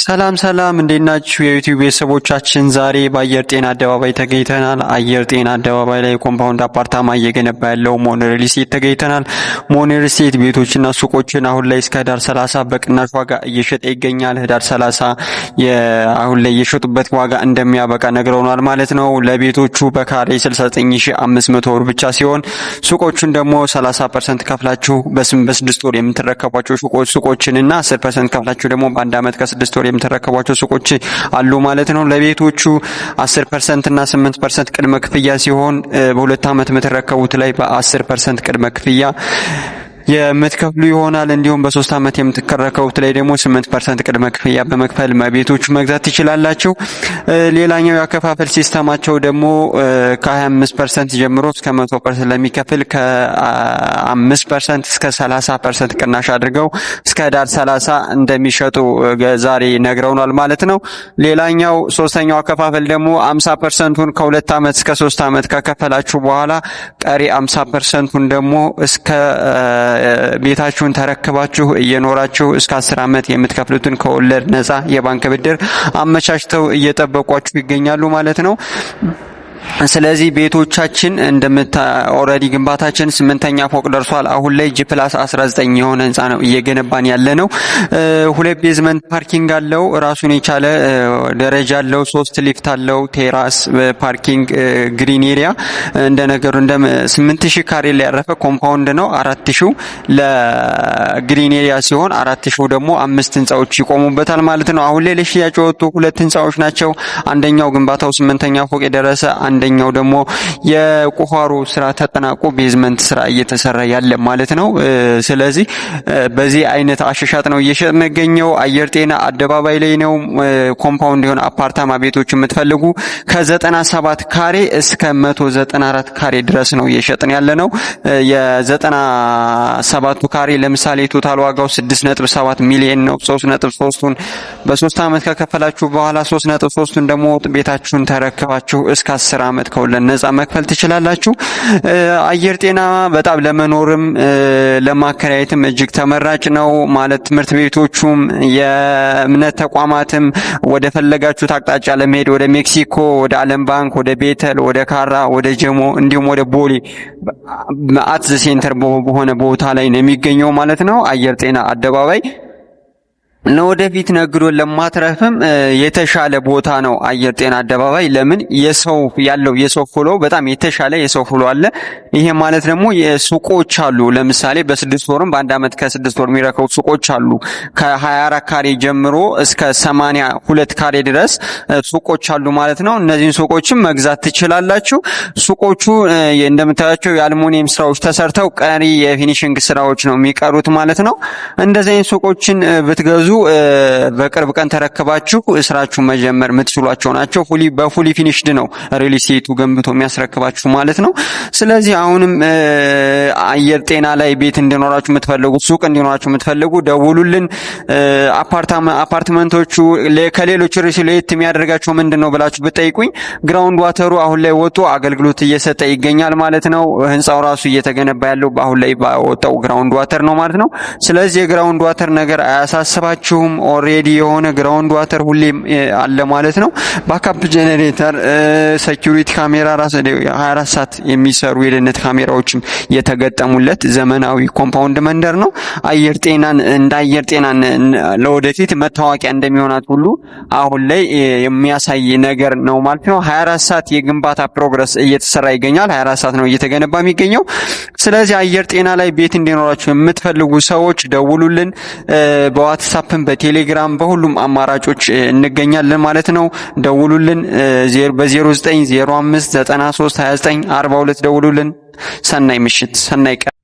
ሰላም ሰላም እንዴት ናችሁ የዩቲዩብ ቤተሰቦቻችን? ዛሬ በአየር ጤና አደባባይ ተገኝተናል። አየር ጤና አደባባይ ላይ ኮምፓውንድ አፓርታማ እየገነባ ያለው ሞን ሪል ስቴት ተገኝተናል። ሞን ሪል ስቴት ቤቶችና ሱቆችን አሁን ላይ እስከ ህዳር 30 በቅናሽ ዋጋ እየሸጠ ይገኛል። ህዳር 30 አሁን ላይ የሸጡበት ዋጋ እንደሚያበቃ ነግረውናል ማለት ነው። ለቤቶቹ በካሬ 69500 ብር ብቻ ሲሆን ሱቆቹን ደግሞ 30% ከፍላችሁ በ6 ወር የምትረከቧቸው ሱቆችንና 10% ከፍላችሁ ደግሞ በአንድ አመት ከ6 ወር የምትረከቧቸው ሱቆች አሉ ማለት ነው። ለቤቶቹ 10% እና 8% ቅድመ ክፍያ ሲሆን በሁለት አመት የምትረከቡት ላይ በ10% ቅድመ ክፍያ የምትከፍሉ ይሆናል። እንዲሁም በ3 አመት የምትከረከቡት ላይ ደግሞ 8% ቅድመ ክፍያ በመክፈል ቤቶቹ መግዛት ትችላላችሁ። ሌላኛው ያከፋፈል ሲስተማቸው ደግሞ ከ25% ጀምሮ እስከ 100% ለሚከፍል ከ5% እስከ 30% ቅናሽ አድርገው እስከ ህዳር 30 እንደሚሸጡ ዛሬ ነግረውናል ማለት ነው። ሌላኛው ሶስተኛው አከፋፈል ደግሞ 50%ን ከ2 አመት እስከ 3 አመት ከከፈላችሁ በኋላ ቀሪ 50%ን ደግሞ እስከ ቤታችሁን ተረክባችሁ እየኖራችሁ እስከ 10 አመት የምትከፍሉትን ከወለድ ነፃ የባንክ ብድር አመቻችተው እየጠበቋችሁ ይገኛሉ ማለት ነው። ስለዚህ ቤቶቻችን ኦልሬዲ ግንባታችን 8ኛ ፎቅ ደርሷል። አሁን ላይ G+19 የሆነ ህንጻ ነው እየገነባን ያለ ነው። 2 ቤዝመንት ፓርኪንግ አለው፣ ራሱን የቻለ ደረጃ አለው፣ 3 ሊፍት አለው፣ ቴራስ ፓርኪንግ፣ ግሪን ኤሪያ እንደነገሩ 8000 ካሬ ላይ ያረፈ ኮምፓውንድ ነው። 4000 ለግሪን ኤሪያ ሲሆን 4000 ደግሞ 5 ህንጻዎች ይቆሙበታል ማለት ነው። አሁን ላይ ለሽያጭ የወጡ 2 ህንጻዎች ናቸው። አንደኛው ግንባታው 8ኛ ፎቅ የደረሰ አንደኛው ደግሞ የቁፋሮ ስራ ተጠናቆ ቤዝመንት ስራ እየተሰራ ያለ ማለት ነው። ስለዚህ በዚህ አይነት አሸሻጥ ነው እየሸመገኘው። አየር ጤና አደባባይ ላይ ነው። ኮምፓውንድ የሆነ አፓርታማ ቤቶች የምትፈልጉ ከ97 ካሬ እስከ 194 ካሬ ድረስ ነው እየሸጥን ያለ ነው። የ97ቱ ካሬ ለምሳሌ ቶታል ዋጋው 6.7 ሚሊዮን ነው። 3.3ቱን በ3 አመት ከከፈላችሁ በኋላ 3.3ቱን ደግሞ ቤታችሁን ተረክባችሁ እስከ 10 አመት ከወለድ ነፃ መክፈል ትችላላችሁ። አየር ጤና በጣም ለመኖርም ለማከራየትም እጅግ ተመራጭ ነው ማለት ትምህርት ቤቶቹም የእምነት ተቋማትም ወደ ፈለጋችሁት አቅጣጫ ለመሄድ ወደ ሜክሲኮ፣ ወደ ዓለም ባንክ፣ ወደ ቤተል፣ ወደ ካራ፣ ወደ ጀሞ እንዲሁም ወደ ቦሌ አት ዘ ሴንተር በሆነ ቦታ ላይ ነው የሚገኘው ማለት ነው። አየር ጤና አደባባይ ለወደፊት ነግዶ ለማትረፍም የተሻለ ቦታ ነው አየር ጤና አደባባይ። ለምን የሰው ፍሎ በጣም የተሻለ የሰው ፍሎ አለ። ይሄ ማለት ደግሞ የሱቆች አሉ። ለምሳሌ በ6 ወርም በአንድ አመት ከ6 ወር የሚረከቡ ሱቆች አሉ። ከ24 ካሬ ጀምሮ እስከ 82 ካሬ ድረስ ሱቆች አሉ ማለት ነው። እነዚህን ሱቆችም መግዛት ትችላላችሁ። ሱቆቹ እንደምታያቸው የአልሙኒየም ስራዎች ተሰርተው ቀሪ የፊኒሺንግ ስራዎች ነው የሚቀሩት ማለት ነው። እንደዚህ አይነት ሱቆችን ብትገዙ በቅርብ ቀን ተረክባችሁ ስራችሁ መጀመር የምትችሏቸው ናቸው። በፉሊ ፊኒሽድ ነው ሪል ስቴቱ ገንብቶ የሚያስረክባችሁ ማለት ነው። ስለዚህ አሁንም አየር ጤና ላይ ቤት እንዲኖራችሁ የምትፈልጉ፣ ሱቅ እንዲኖራችሁ የምትፈልጉ ደውሉልን። አፓርትመንቶቹ ከሌሎች ሪል ስቴት የሚያደርጋቸው ምንድነው ብላችሁ ብትጠይቁኝ ግራውንድ ዋተሩ አሁን ላይ ወጥቶ አገልግሎት እየሰጠ ይገኛል ማለት ነው። ህንጻው ራሱ እየተገነባ ያለው አሁን ላይ ባወጣው ግራውንድ ዋተር ነው ማለት ነው። ስለዚህ የግራውንድ ዋተር ነገር አያሳስባችሁም። ኦሬዲ የሆነ ግራውንድ ዋተር ሁሌም አለ ማለት ነው። ባካፕ ጄኔሬተር፣ ሴኩሪቲ ካሜራ ራስ 24 ሰዓት የሚሰሩ የደህንነት ካሜራዎችም የተገጠሙለት ዘመናዊ ኮምፓውንድ መንደር ነው። አየር ጤናን ለወደፊት መታወቂያ እንደሚሆናት ሁሉ አሁን ላይ የሚያሳይ ነገር ነው ማለት ነው። 24 ሰዓት የግንባታ ፕሮግረስ እየተሰራ ይገኛል። 24 ሰዓት ነው እየተገነባ የሚገኘው። ስለዚህ አየር ጤና ላይ ቤት እንዲኖራችሁ የምትፈልጉ ሰዎች ደውሉልን። በዋትስአፕ በቴሌግራም በሁሉም አማራጮች እንገኛለን ማለት ነው። ደውሉልን። በ0905932942 ደውሉልን። ሰናይ ምሽት፣ ሰናይ ቀን።